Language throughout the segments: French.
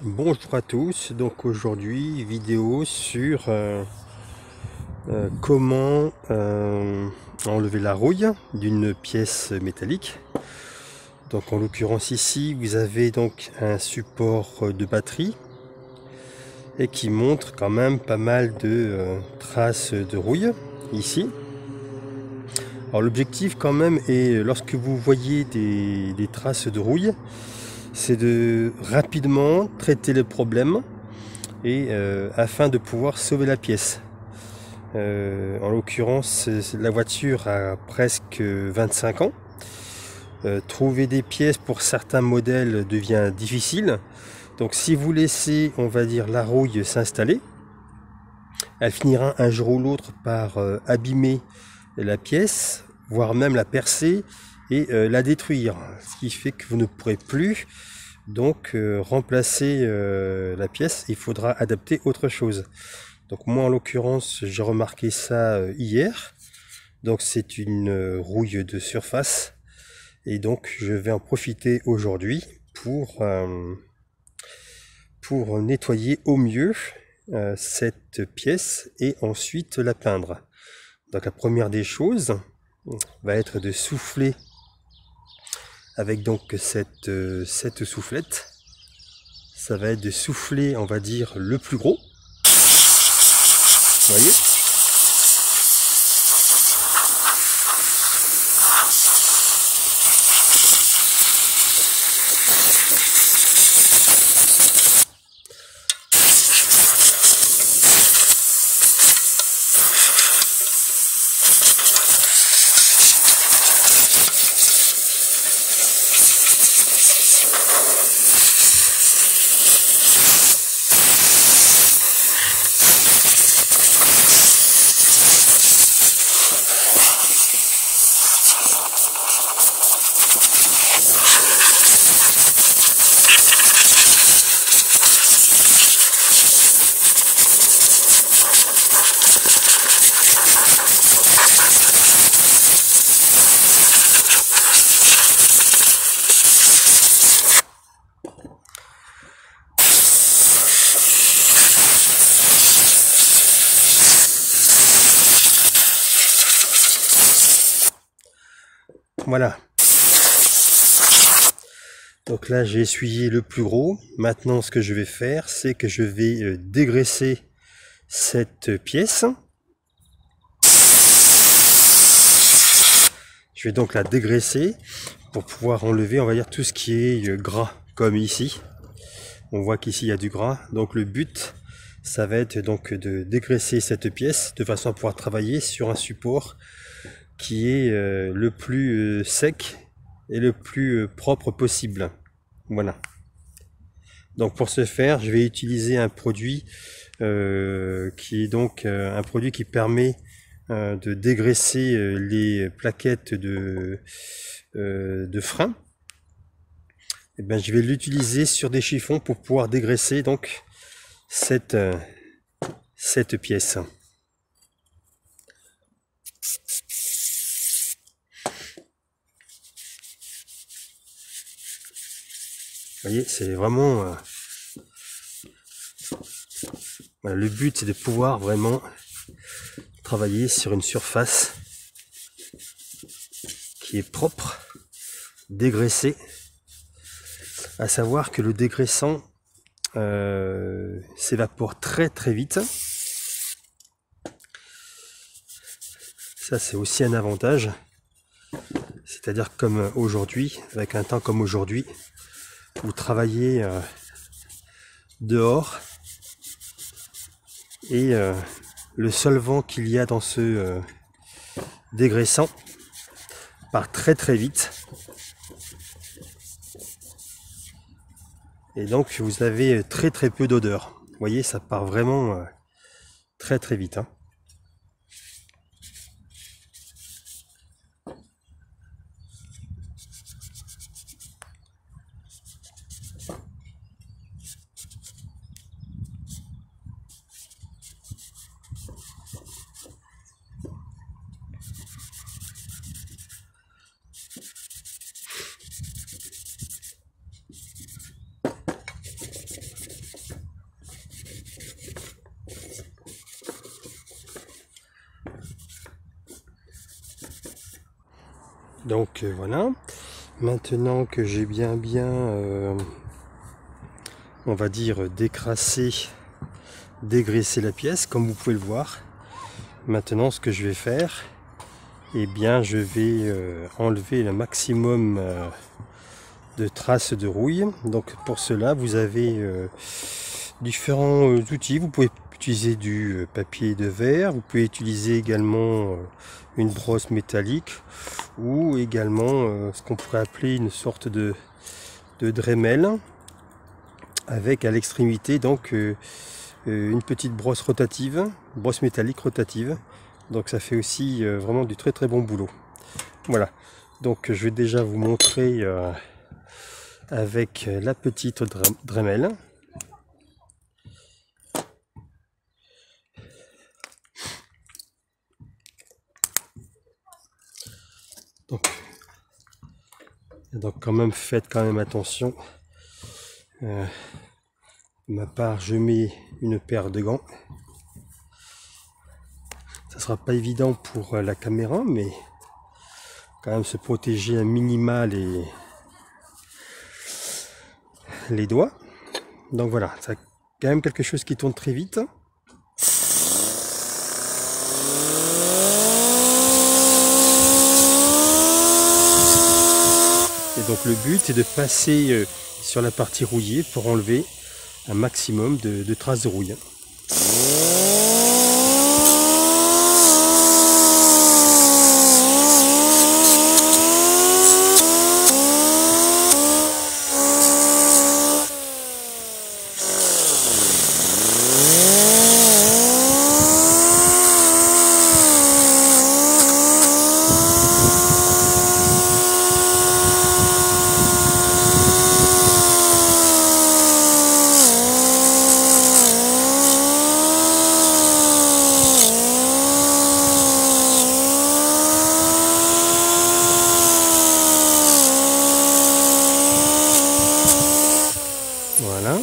Bonjour à tous, donc aujourd'hui vidéo sur comment enlever la rouille d'une pièce métallique. Donc en l'occurrence ici vous avez donc un support de batterie et qui montre quand même pas mal de traces de rouille ici. Alors l'objectif quand même est, lorsque vous voyez des traces de rouille, c'est de rapidement traiter le problème et afin de pouvoir sauver la pièce. En l'occurrence, la voiture a presque 25 ans. Trouver des pièces pour certains modèles devient difficile. Donc si vous laissez, on va dire, la rouille s'installer, elle finira un jour ou l'autre par abîmer la pièce, voire même la percer et la détruire. Ce qui fait que vous ne pourrez plus donc remplacer la pièce. Il faudra adapter autre chose. Donc moi en l'occurrence j'ai remarqué ça hier. Donc c'est une rouille de surface et donc je vais en profiter aujourd'hui pour nettoyer au mieux cette pièce et ensuite la peindre. Donc la première des choses va être de souffler avec donc cette soufflette. Ça va être de souffler, on va dire, le plus gros. Vous voyez ? Voilà. Donc là j'ai essuyé le plus gros. Maintenant ce que je vais faire, c'est que je vais dégraisser cette pièce. Je vais donc la dégraisser pour pouvoir enlever, on va dire, tout ce qui est gras, comme ici. On voit qu'ici il y a du gras. Donc le but, ça va être donc de dégraisser cette pièce de façon à pouvoir travailler sur un support qui est le plus sec et le plus propre possible. Voilà. Donc pour ce faire, je vais utiliser un produit qui est donc un produit qui permet de dégraisser les plaquettes de frein. Et bien, je vais l'utiliser sur des chiffons pour pouvoir dégraisser donc cette pièce. Vous voyez, c'est vraiment voilà, le but, c'est de pouvoir vraiment travailler sur une surface qui est propre, dégraissée. À savoir que le dégraissant s'évapore très très vite. Ça, c'est aussi un avantage. C'est-à-dire comme aujourd'hui, avec un temps comme aujourd'hui, vous travaillez dehors et le solvant qu'il y a dans ce dégraissant part très très vite. Et donc vous avez très très peu d'odeur. Vous voyez, ça part vraiment très très vite. Donc voilà. Maintenant que j'ai bien on va dire dégraissé la pièce, comme vous pouvez le voir. Maintenant, ce que je vais faire, eh bien, je vais enlever le maximum de traces de rouille. Donc pour cela, vous avez différents outils. Vous pouvez utiliser du papier de verre, vous pouvez utiliser également une brosse métallique ou également ce qu'on pourrait appeler une sorte de Dremel avec à l'extrémité donc une petite brosse rotative, brosse métallique rotative. Donc ça fait aussi vraiment du très bon boulot. Voilà, donc je vais déjà vous montrer avec la petite Dremel. Donc quand même faites quand même attention. De ma part, je mets une paire de gants. Ça sera pas évident pour la caméra, mais quand même se protéger un minima les doigts. Donc voilà, c'est quand même quelque chose qui tourne très vite. Et donc le but est de passer sur la partie rouillée pour enlever un maximum de traces de rouille. Voilà.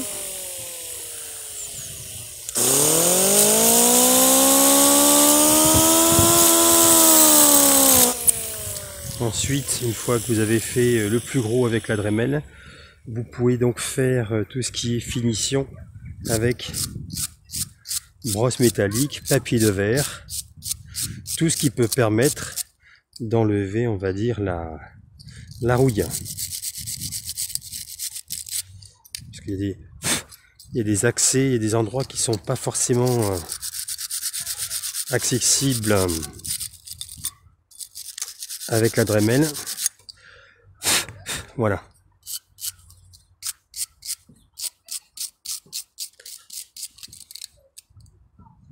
Ensuite, une fois que vous avez fait le plus gros avec la Dremel, vous pouvez donc faire tout ce qui est finition avec brosse métallique, papier de verre, tout ce qui peut permettre d'enlever, on va dire, la rouille. Parce qu'il y a des accès, il y a des endroits qui sont pas forcément accessibles avec la Dremel. Voilà.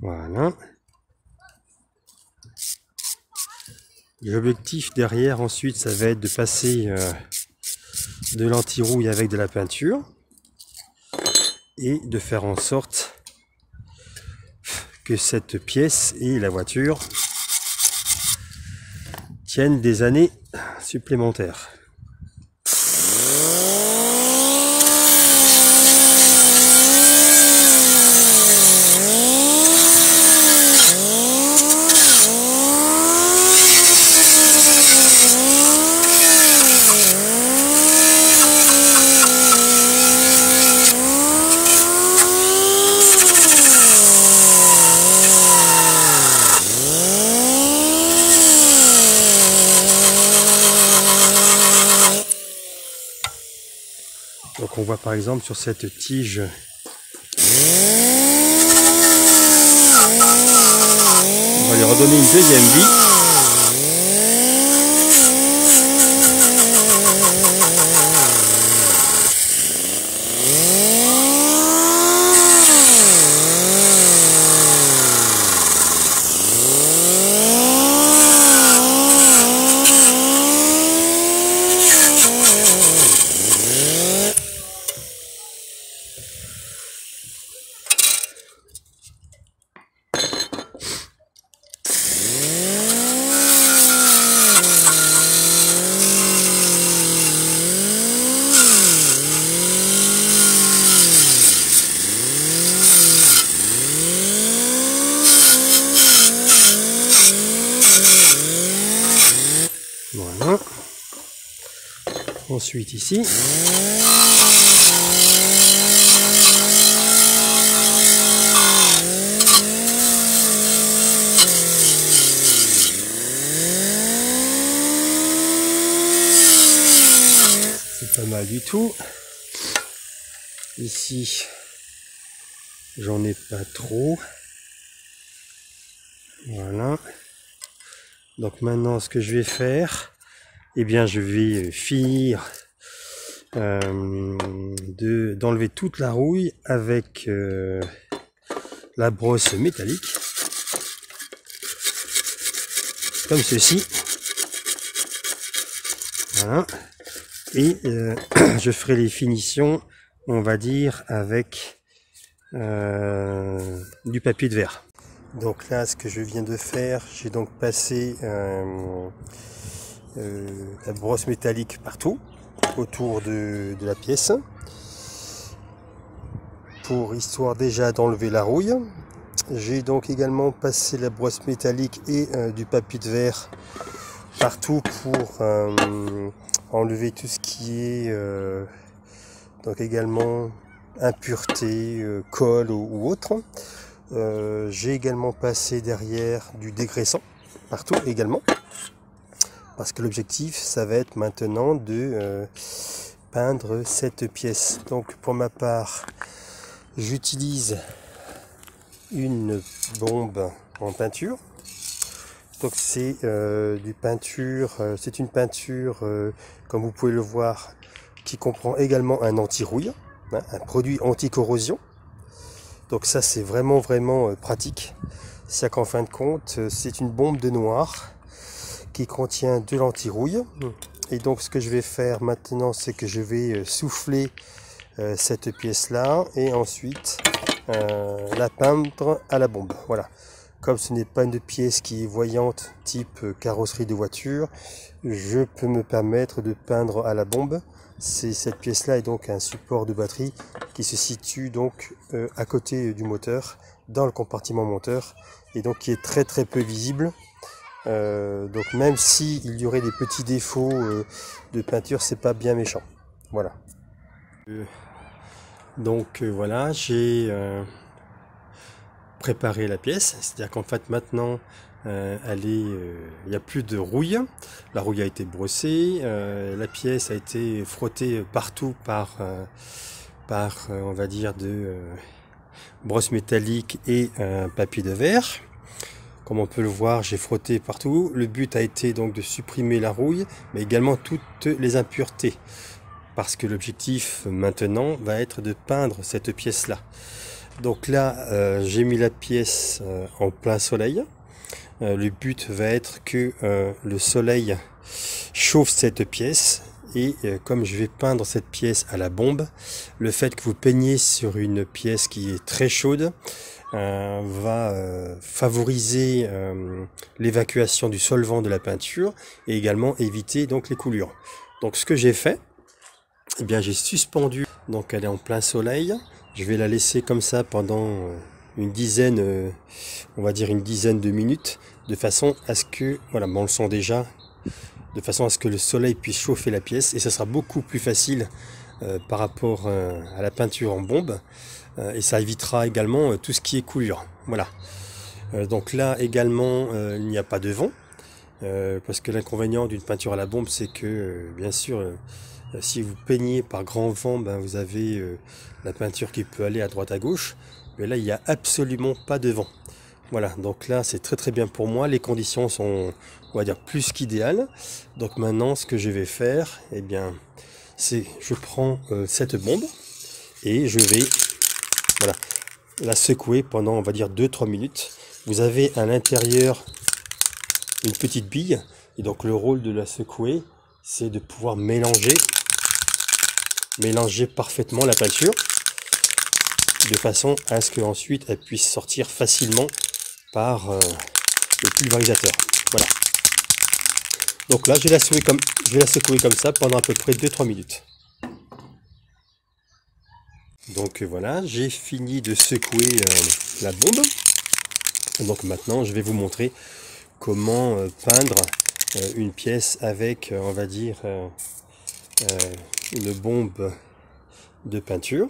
Voilà. L'objectif derrière ensuite, ça va être de passer de l'anti-rouille avec de la peinture et de faire en sorte que cette pièce et la voiture tiennent des années supplémentaires. Donc on voit par exemple sur cette tige on va lui redonner une deuxième vie. Voilà. ensuite ici. C'est pas mal du tout. Ici, j'en ai pas trop. Voilà. Donc maintenant, ce que je vais faire, eh bien, je vais finir d'enlever toute la rouille avec la brosse métallique, comme ceci. Voilà. Et je ferai les finitions, on va dire, avec du papier de verre. Donc là, ce que je viens de faire, j'ai donc passé la brosse métallique partout autour de la pièce, pour histoire déjà d'enlever la rouille. J'ai donc également passé la brosse métallique et du papier de verre partout pour enlever tout ce qui est donc également impureté, colle ou autre. J'ai également passé derrière du dégraissant partout également, parce que l'objectif ça va être maintenant de peindre cette pièce. Donc pour ma part, j'utilise une bombe en peinture. Donc c'est une peinture comme vous pouvez le voir, qui comprend également un anti-rouille, hein, un produit anti-corrosion. Donc ça c'est vraiment pratique. C'est qu'en fin de compte, c'est une bombe de noir qui contient de l'anti-rouille. Et donc ce que je vais faire maintenant, c'est que je vais souffler cette pièce là et ensuite la peindre à la bombe. Voilà. Comme ce n'est pas une pièce qui est voyante type carrosserie de voiture, je peux me permettre de peindre à la bombe. Cette pièce là est donc un support de batterie qui se situe donc à côté du moteur, dans le compartiment moteur, et donc qui est très peu visible. Donc même si il y aurait des petits défauts de peinture, c'est pas bien méchant. Voilà. Donc voilà, j'ai préparer la pièce, c'est-à-dire qu'en fait maintenant il n'y a plus de rouille, la rouille a été brossée, la pièce a été frottée partout par on va dire de brosse métallique et papier de verre. Comme on peut le voir, j'ai frotté partout. Le but a été donc de supprimer la rouille, mais également toutes les impuretés, parce que l'objectif maintenant va être de peindre cette pièce là. Donc là, j'ai mis la pièce en plein soleil. Le but va être que le soleil chauffe cette pièce. Et comme je vais peindre cette pièce à la bombe, le fait que vous peigniez sur une pièce qui est très chaude va favoriser l'évacuation du solvant de la peinture et également éviter donc les coulures. Donc ce que j'ai fait, eh bien j'ai suspendu, donc elle est en plein soleil. Je vais la laisser comme ça pendant une dizaine, on va dire une dizaine de minutes, de façon à ce que, voilà, on le sent déjà, de façon à ce que le soleil puisse chauffer la pièce, et ça sera beaucoup plus facile par rapport à la peinture en bombe, et ça évitera également tout ce qui est coulure. Voilà. Donc là également, il n'y a pas de vent, parce que l'inconvénient d'une peinture à la bombe, c'est que bien sûr, si vous peignez par grand vent, ben vous avez la peinture qui peut aller à droite à gauche, mais là il n'y a absolument pas de vent. Voilà, donc là c'est très bien pour moi, les conditions sont, on va dire, plus qu'idéales. Donc maintenant ce que je vais faire, eh bien, c'est je prends cette bombe et je vais, voilà, la secouer pendant, on va dire, 2-3 minutes. Vous avez à l'intérieur une petite bille, et donc le rôle de la secouer, c'est de pouvoir mélanger parfaitement la peinture, de façon à ce qu'ensuite elle puisse sortir facilement par le pulvérisateur. Voilà. Donc là je vais la secouer comme ça pendant à peu près 2-3 minutes. Donc voilà, j'ai fini de secouer la bombe. Donc maintenant je vais vous montrer comment peindre une pièce avec, on va dire, une bombe de peinture.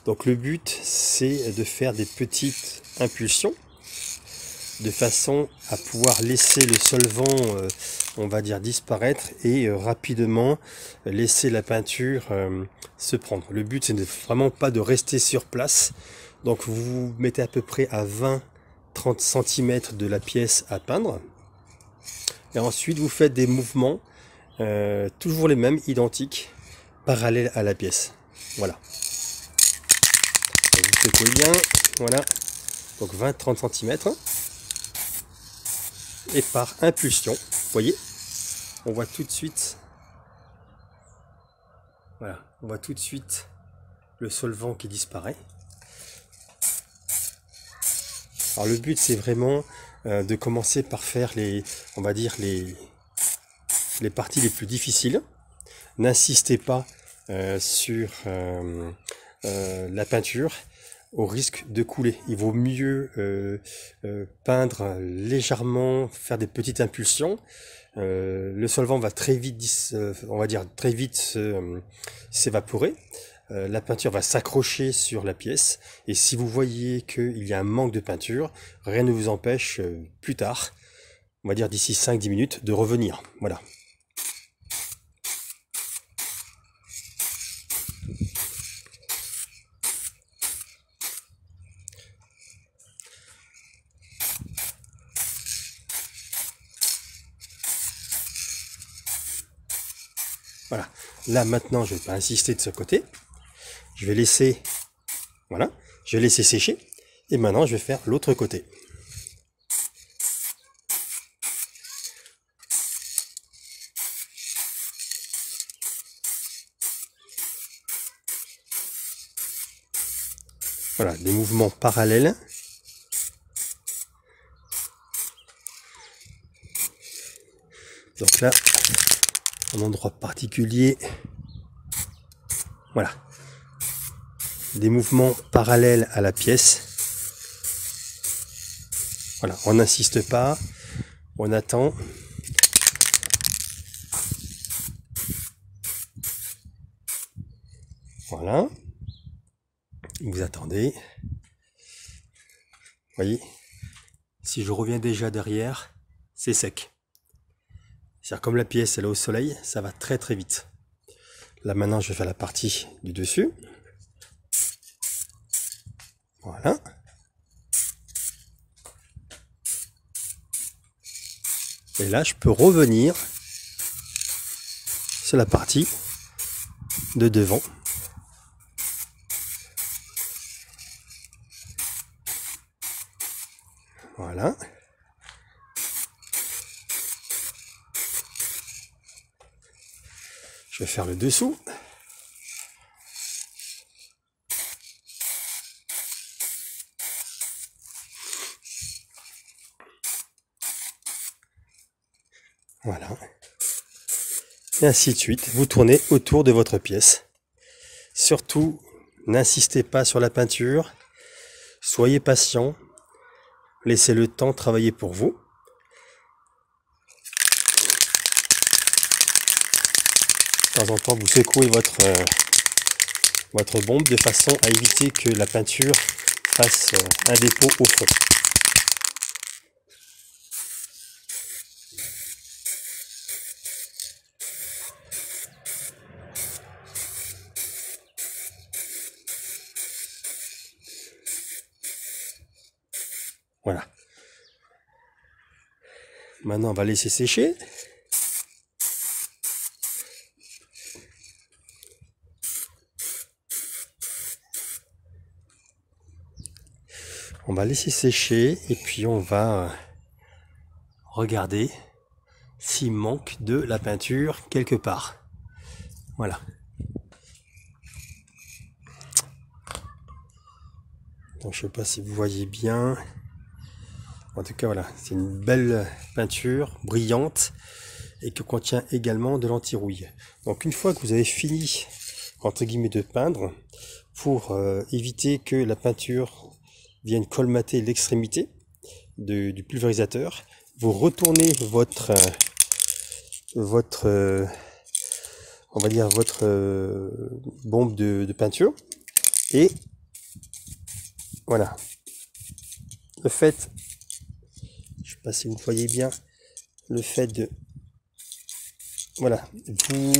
Donc le but c'est de faire des petites impulsions de façon à pouvoir laisser le solvant on va dire disparaître et rapidement laisser la peinture se prendre. Le but c'est vraiment pas de rester sur place, donc vous vous mettez à peu près à 20-30 cm de la pièce à peindre et ensuite vous faites des mouvements toujours les mêmes, identiques, parallèles à la pièce. Voilà. Vous secouez bien, voilà, donc 20-30 cm. Et par impulsion, vous voyez, on voit tout de suite, voilà, on voit tout de suite le solvant qui disparaît. Alors le but c'est vraiment de commencer par faire on va dire les parties les plus difficiles. N'insistez pas sur la peinture au risque de couler. Il vaut mieux peindre légèrement, faire des petites impulsions. Le solvant va très vite, on va dire très vite s'évaporer. La peinture va s'accrocher sur la pièce. Et si vous voyez qu'il y a un manque de peinture, rien ne vous empêche plus tard, on va dire d'ici 5-10 minutes, de revenir. Voilà. Voilà, là maintenant je vais pas insister de ce côté, je vais laisser, voilà, je vais laisser sécher, et maintenant je vais faire l'autre côté. Voilà, des mouvements parallèles. Donc là, un endroit particulier, voilà, des mouvements parallèles à la pièce. Voilà, on n'insiste pas, on attend. Voilà, vous attendez. Vous voyez, si je reviens déjà derrière, c'est sec. C'est-à-dire comme la pièce elle est au soleil, ça va très très vite. Là maintenant je vais faire la partie du dessus. Voilà. Et là je peux revenir sur la partie de devant. Voilà. Je vais faire le dessous. Voilà. Et ainsi de suite. Vous tournez autour de votre pièce. Surtout, n'insistez pas sur la peinture. Soyez patient. Laissez le temps travailler pour vous. De temps en temps, vous secouez votre bombe de façon à éviter que la peinture fasse un dépôt au fond. Voilà. Maintenant, on va laisser sécher. On va laisser sécher et puis on va regarder s'il manque de la peinture quelque part. Voilà. Donc, je ne sais pas si vous voyez bien. En tout cas, voilà, c'est une belle peinture brillante et qui contient également de l'anti-rouille. Donc, une fois que vous avez fini, entre guillemets, de peindre, pour éviter que la peinture vienne colmater l'extrémité du pulvérisateur, vous retournez votre on va dire votre bombe de peinture. Et voilà, le fait, je sais pas si vous le voyez bien, le fait de, voilà, vous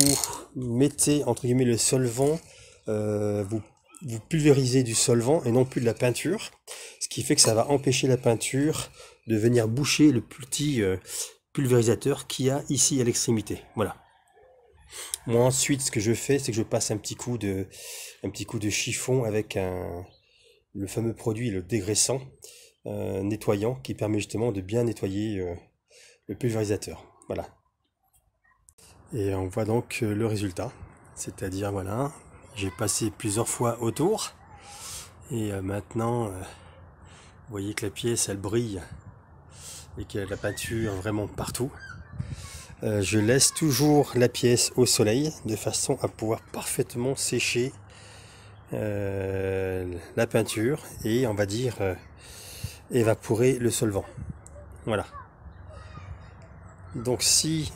mettez entre guillemets le solvant, vous pulvérisez du solvant et non plus de la peinture, ce qui fait que ça va empêcher la peinture de venir boucher le petit pulvérisateur qu'il y a ici à l'extrémité. Voilà. Moi ensuite, ce que je fais, c'est que je passe un petit coup de chiffon avec le fameux produit, le dégraissant nettoyant, qui permet justement de bien nettoyer le pulvérisateur. Voilà. Et on voit donc le résultat, c'est-à-dire voilà, j'ai passé plusieurs fois autour et maintenant vous voyez que la pièce elle brille et qu'il y a de la peinture vraiment partout. Je laisse toujours la pièce au soleil de façon à pouvoir parfaitement sécher la peinture et on va dire évaporer le solvant. Voilà. Donc si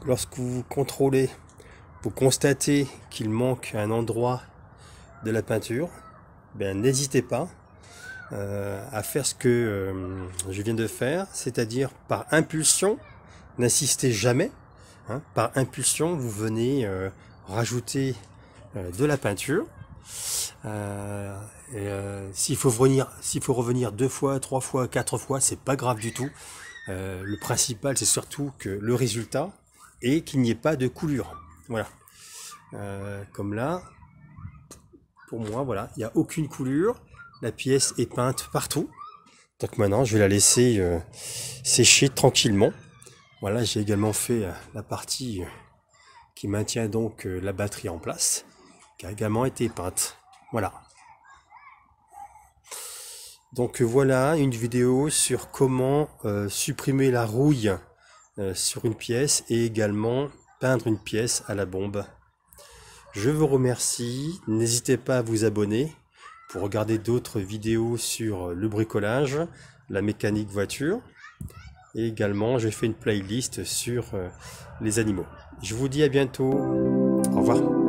lorsque vous contrôlez, vous constatez qu'il manque un endroit de la peinture, ben n'hésitez pas à faire ce que je viens de faire, c'est-à-dire par impulsion, n'insistez jamais, hein, par impulsion vous venez rajouter de la peinture. S'il faut revenir 2 fois, 3 fois, 4 fois, c'est pas grave du tout. Le principal c'est surtout que le résultat est qu'il n'y ait pas de coulure. Voilà. Comme là, pour moi, voilà, il n'y a aucune coulure. La pièce est peinte partout. Donc maintenant, je vais la laisser sécher tranquillement. Voilà, j'ai également fait la partie qui maintient donc la batterie en place, qui a également été peinte. Voilà. Donc voilà une vidéo sur comment supprimer la rouille sur une pièce et également peindre une pièce à la bombe. Je vous remercie, n'hésitez pas à vous abonner pour regarder d'autres vidéos sur le bricolage, la mécanique voiture et également j'ai fait une playlist sur les animaux. Je vous dis à bientôt, au revoir.